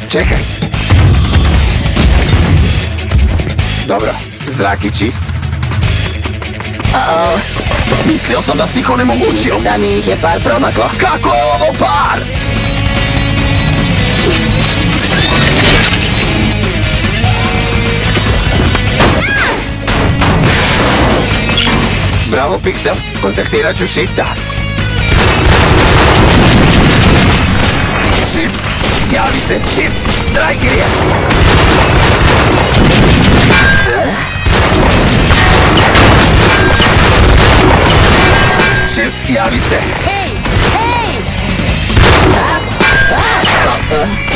Čekaj. Dobro, zrak je čist. Mislio sam da si ih onemogućio. Mislim da mi ih je par promaklo. Kako je ovo par? Bravo, Pixel. Kontaktirat ću Shifta. Shift, javi se. Shift, Striker je. Shift, javi se. Hej! Hej!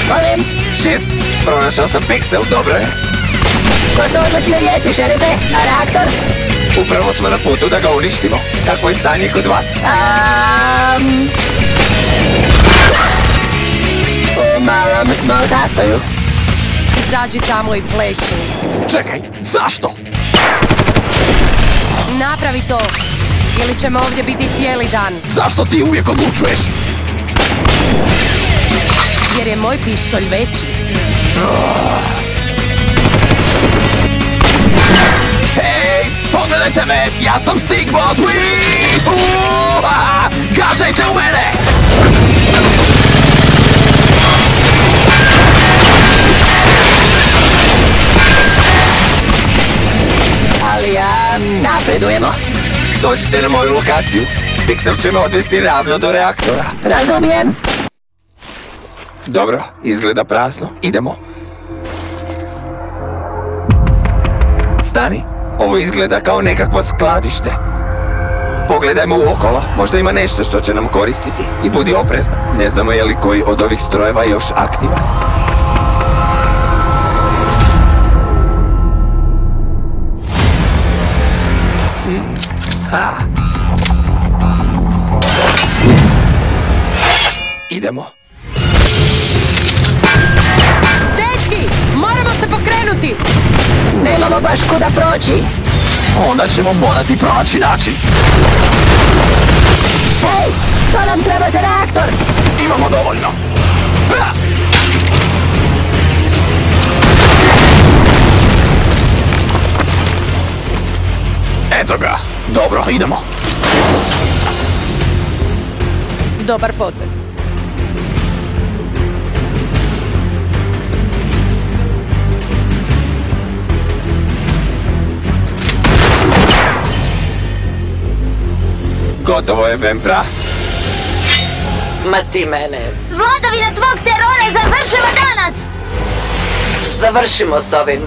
Molim? Shift, pronašao sam Pixel, dobro je. Ko su odlične vijesti, šerife? A reaktor? Upravo smo na putu da ga uništimo. Kako je stanje kod vas? U malom smo u zastoju. Izađi tamo i pleši. Čekaj, zašto? Napravi to, ili ćemo ovdje biti cijeli dan. Zašto ti uvijek odlučuješ? Jer je moj pištolj veći. Hej, pogledajte me, ja sam Stikbot! Gađajte u mene! Ali napredujemo. Dođite na moju lokaciju. Pixel će me odvesti ravno do reaktora. Razumijem. Dobro, izgleda prazno. Idemo. Stani, ovo izgleda kao nekakvo skladište. Pogledajmo uokolo, možda ima nešto što će nam koristiti. I budi oprezan, ne znamo je li koji od ovih strojeva još aktivan. Idemo. Dečki, moramo se pokrenuti! Nemamo baš kuda proći. Onda ćemo morati pronaći način. Hej, to nam treba za reaktor. Imamo dovoljno. Eto ga. Dobro, idemo. Dobar potez. Gotovo je, Vempra. Ma ti mene. Vladavina tvog terora završava danas! Završimo s ovim.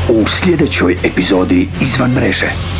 U sljedećoj epizodi Izvan mreže.